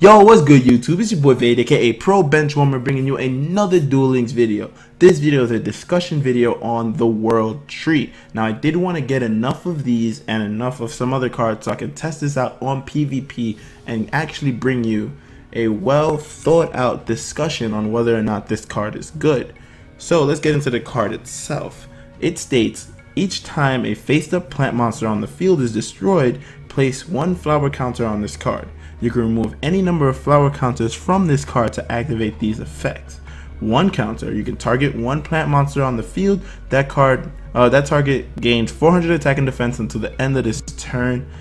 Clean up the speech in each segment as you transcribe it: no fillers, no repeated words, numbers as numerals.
Yo, what's good YouTube? It's your boy Vade, aka Pro Benchwarmer, bringing you another Duel Links video. This video is a discussion video on the World Tree. Now, I did want to get enough of these and enough of some other cards so I can test this out on PvP and actually bring you a well thought out discussion on whether or not this card is good. So let's get into the card itself. It states, each time a face up plant monster on the field is destroyed, place one flower counter on this card. You can remove any number of flower counters from this card to activate these effects. One counter, you can target one plant monster on the field. That target gains 400 attack and defense until the end of this turn.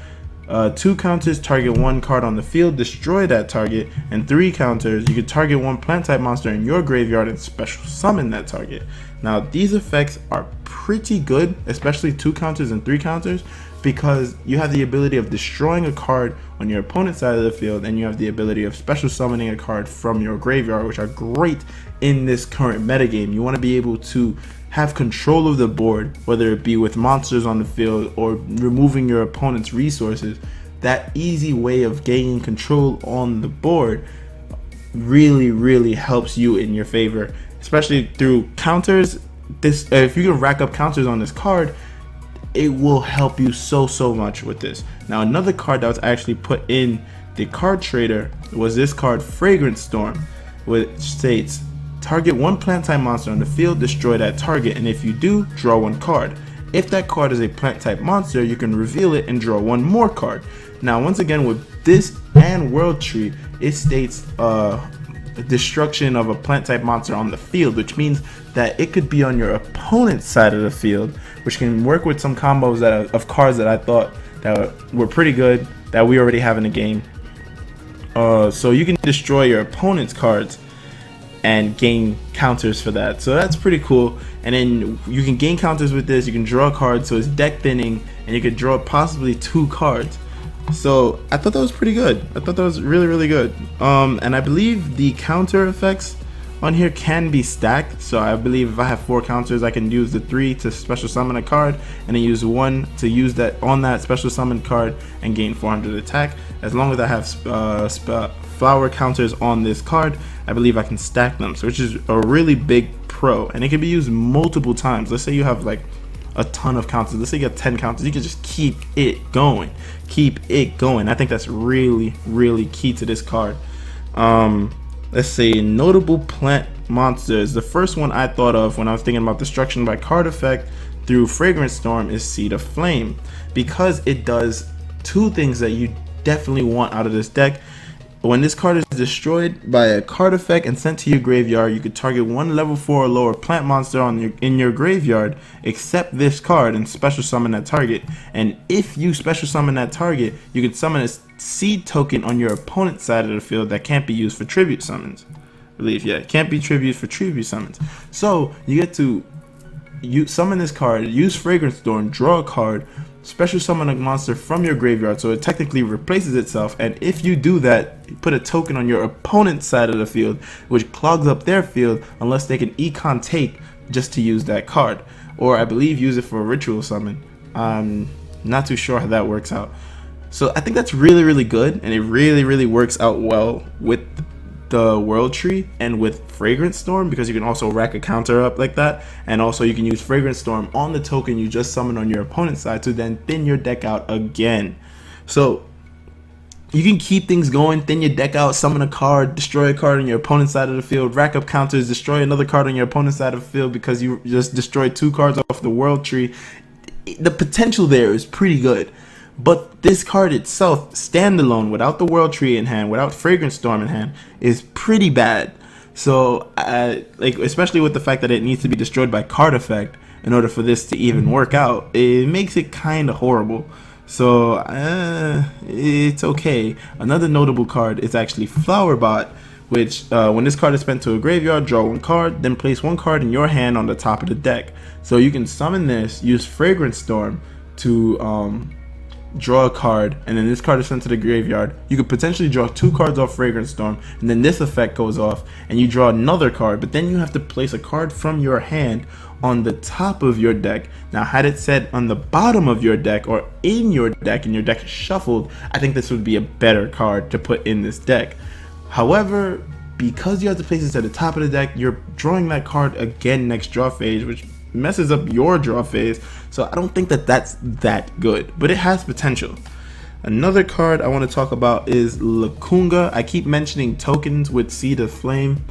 Two counters, target one card on the field, destroy that target. And three counters, you can target one plant type monster in your graveyard and special summon that target. Now these effects are pretty good, especially two counters and three counters, because you have the ability of destroying a card on your opponent's side of the field, and you have the ability of special summoning a card from your graveyard, which are great in this current metagame. You want to be able to have control of the board, whether it be with monsters on the field or removing your opponent's resources. That easy way of gaining control on the board really helps you in your favor, especially through counters. If you can rack up counters on this card, it will help you so much with this. Now, another card that was actually put in the card trader was this card, Fragrance Storm, which states, target one plant type monster on the field, destroy that target, and if you do, draw one card. If that card is a plant type monster, you can reveal it and draw one more card. Now, once again, with this and World Tree, it states destruction of a plant type monster on the field, which means that it could be on your opponent's side of the field, which can work with some combos of cards that I thought that were pretty good that we already have in the game. So you can destroy your opponent's cards and gain counters for that, so that's pretty cool. And then you can gain counters with this, you can draw cards, so it's deck thinning, and you could draw possibly two cards. So I thought that was pretty good. I thought that was really good. And I believe the counter effects on here can be stacked. So I believe if I have 4 counters, I can use the 3 to special summon a card, and then use 1 to use that on that special summon card and gain 400 attack. As long as I have flower counters on this card, I believe I can stack them, so which is a really big pro, and it can be used multiple times. Let's say you have like a ton of counters, let's say you got 10 counters, you can just keep it going. I think that's really key to this card. Let's say notable plant monsters. The first one I thought of when I was thinking about destruction by card effect through Fragrance Storm is Seed of Flame, because it does two things that you definitely want out of this deck. When this card is destroyed by a card effect and sent to your graveyard, you could target one level 4 or lower plant monster in your graveyard, except this card, and special summon that target. And if you special summon that target, you can summon a seed token on your opponent's side of the field that can't be used for tribute summons. I believe, yeah, it can't be tribute for tribute summons. So you get to summon this card, use Fragrance Storm, draw a card, special summon a monster from your graveyard, so it technically replaces itself. And if you do that, you put a token on your opponent's side of the field, which clogs up their field unless they can econ take just to use that card, or I believe use it for a ritual summon. I'm not too sure how that works out. So I think that's really good, and it really works out well with the World Tree and with Fragrance Storm, because you can also rack a counter up like that, and also you can use Fragrance Storm on the token you just summoned on your opponent's side to then thin your deck out again. So you can keep things going, thin your deck out, summon a card, destroy a card on your opponent's side of the field, rack up counters, destroy another card on your opponent's side of the field because you just destroyed 2 cards off the World Tree. The potential there is pretty good. But this card itself, standalone, without the World Tree in hand, without Fragrance Storm in hand, is pretty bad. So, like, especially with the fact that it needs to be destroyed by card effect in order for this to even work out, it makes it kind of horrible. So, it's okay. Another notable card is actually FLOWERBOT, which, when this card is spent to a graveyard, draw 1 card, then place 1 card in your hand on the top of the deck. So you can summon this, use Fragrance Storm to draw a card, and then this card is sent to the graveyard, you could potentially draw 2 cards off Fragrant Storm, and then this effect goes off, and you draw another card, but then you have to place a card from your hand on the top of your deck. Now, had it said on the bottom of your deck or in your deck, and your deck is shuffled, I think this would be a better card to put in this deck. However, because you have to place it at the top of the deck, you're drawing that card again next draw phase, which messes up your draw phase, so I don't think that that's that good, but it has potential. Another card I want to talk about is Lacunga. I keep mentioning tokens with Seed of Flame.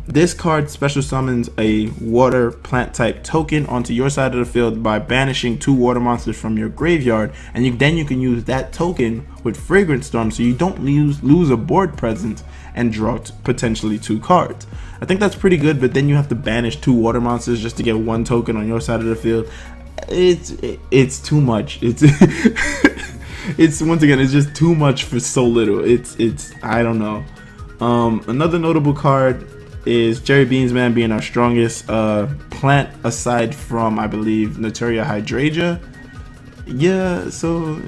This card special summons a water plant type token onto your side of the field by banishing 2 water monsters from your graveyard, and then you can use that token with Fragrant Storm so you don't lose a board presence and draw potentially 2 cards. I think that's pretty good, but then you have to banish 2 water monsters just to get 1 token on your side of the field. It's too much. It's once again, it's just too much for so little. It's I don't know. Another notable card is Jerry Beans Man being our strongest plant aside from, I believe, Naturia Hydrangea. Yeah, so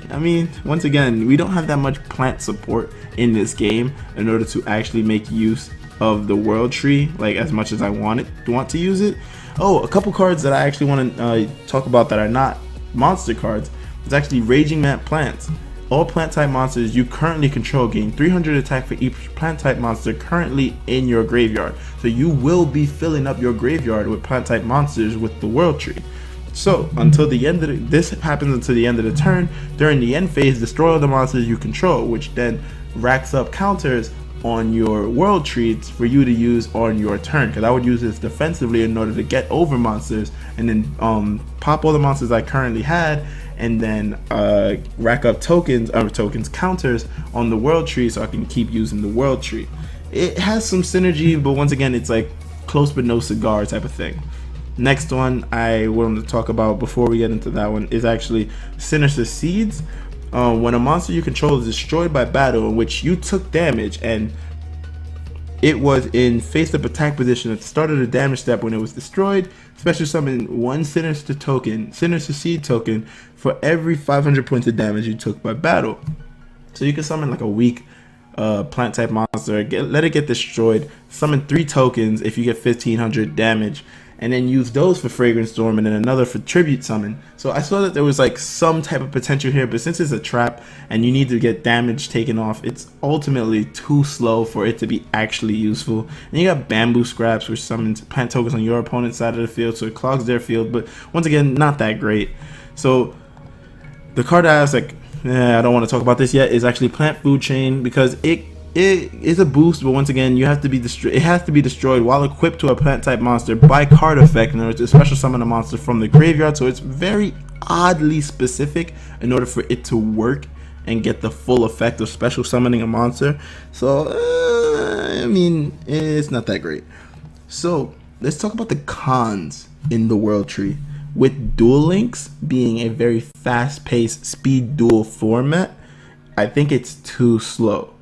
I mean, once again, we don't have that much plant support in this game in order to actually make use of the World Tree like as much as I want to use it. Oh, a couple cards that I actually want to talk about that are not monster cards. It's actually Raging Mad Plants. All plant type monsters you currently control gain 300 attack for each plant type monster currently in your graveyard. So you will be filling up your graveyard with plant type monsters with the World Tree. So until the end of this happens until the end of the turn. During the end phase, destroy all the monsters you control, which then racks up counters on your World Trees for you to use on your turn, because I would use this defensively in order to get over monsters and then pop all the monsters I currently had, and then rack up counters on the World Tree so I can keep using the World Tree. It has some synergy, but once again, it's like close but no cigar type of thing. Next one I wanted to talk about before we get into that one is actually Sinister Seeds. When a monster you control is destroyed by battle in which you took damage and it was in face-up attack position at the start of the damage step when it was destroyed, special summon 1 Sinister Seed token for every 500 points of damage you took by battle. So you can summon like a weak plant type monster, let it get destroyed, summon 3 tokens if you get 1500 damage, and then use those for Fragrant Storm and then another for Tribute Summon. So I saw that there was like some type of potential here, but since it's a trap and you need to get damage taken off, it's ultimately too slow for it to be actually useful. And you got Bamboo Scraps, which summons plant tokens on your opponent's side of the field, so it clogs their field, but once again, not that great. So the card I was like, I don't want to talk about this yet, is actually Plant Food Chain, because it is a boost, but once again, you have to be it has to be destroyed while equipped to a plant type monster by card effect in order to special summon a monster from the graveyard. So it's very oddly specific in order for it to work and get the full effect of special summoning a monster. So I mean, it's not that great. So let's talk about the cons in the World Tree. With Duel Links being a very fast-paced speed duel format, I think it's too slow.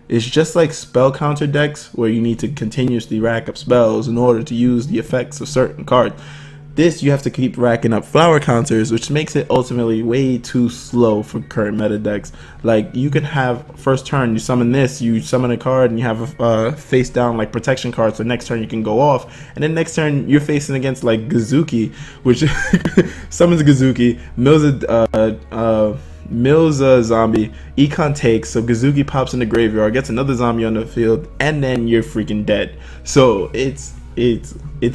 It's just like spell counter decks where you need to continuously rack up spells in order to use the effects of certain cards. This, you have to keep racking up flower counters, which makes it ultimately way too slow for current meta decks. Like, you could have first turn, you summon this, you summon a card, and you have a face down like protection card, so next turn you can go off, and then next turn you're facing against like Gazuki, which summons Gazuki, mills a zombie, Econ takes, so Gazuki pops in the graveyard, gets another zombie on the field, and then you're freaking dead. So it's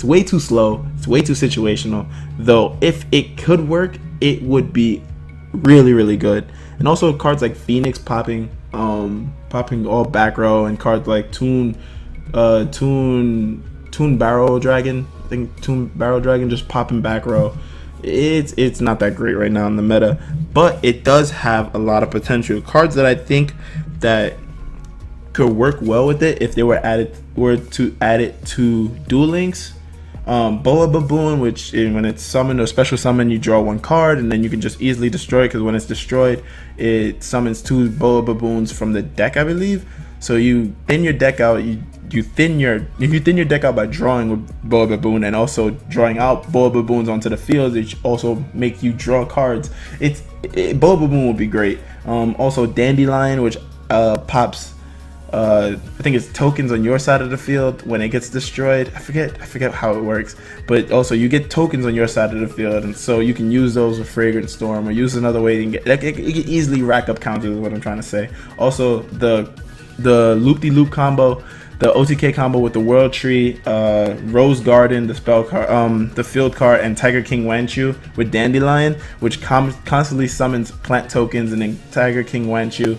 way too slow, it's way too situational, though if it could work, it would be really good. And also cards like Phoenix popping all back row, and cards like Toon Barrel Dragon, I think Toon Barrel Dragon just popping back row. It's not that great right now in the meta, but it does have a lot of potential. Cards that I think that could work well with it if they were to add it to Duel Links. Boa Baboon, which when it's summoned or special summon, you draw 1 card and then you can just easily destroy it, because when it's destroyed, it summons 2 Boa Baboons from the deck, I believe. So you thin your deck out. You thin your deck out by drawing with Boa Baboon and also drawing out Boa Baboons onto the field, which also make you draw cards. Boa Baboon would be great. Also Dandelion, which pops. I think it's tokens on your side of the field when it gets destroyed. I forget how it works, but also you get tokens on your side of the field, and so you can use those with Fragrant Storm or use another way to get. Like, it can easily rack up counters, is what I'm trying to say. Also the loop-de-loop combo, the OTK combo with the World Tree, Rose Garden, the spell card, the field card, and Tiger King Wanchu with Dandelion, which constantly summons plant tokens, and then Tiger King Wanchu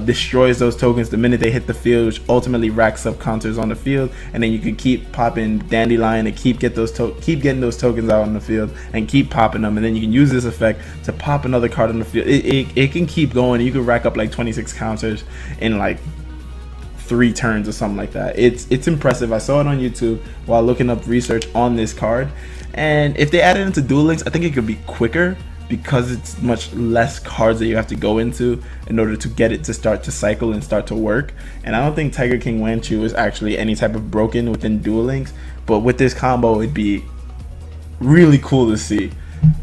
destroys those tokens the minute they hit the field, which ultimately racks up counters on the field. And then you can keep popping Dandelion and keep getting those tokens out on the field and keep popping them. And then you can use this effect to pop another card on the field. It can keep going. You can rack up like 26 counters in like 3 turns or something like that. It's impressive. I saw it on YouTube while looking up research on this card, and if they add it into Duel Links, I think it could be quicker, because it's much less cards that you have to go into in order to get it to start to cycle and start to work. And I don't think Tiger King Wanchu is actually any type of broken within Duel Links, but with this combo it'd be really cool to see.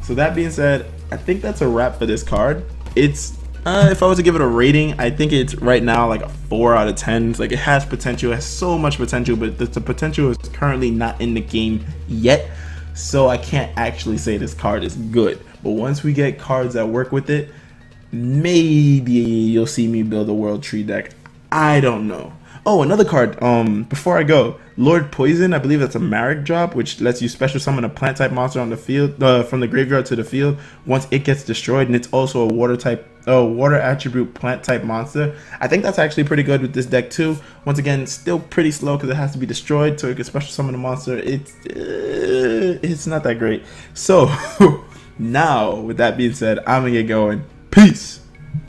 So that being said, I think that's a wrap for this card. It's if I was to give it a rating, I think it's right now like a 4 out of 10. It's like, it has potential, it has so much potential, but the potential is currently not in the game yet, so I can't actually say this card is good. But once we get cards that work with it, maybe you'll see me build a World Tree deck. I don't know. Oh, another card, before I go, Lord Poison, I believe that's a Marek drop, which lets you special summon a plant type monster on the field, from the graveyard to the field once it gets destroyed, and it's also a water attribute plant type monster. I think that's actually pretty good with this deck too. Once again, still pretty slow because it has to be destroyed so you can special summon a monster. It's not that great. So now, with that being said, I'm gonna get going. Peace.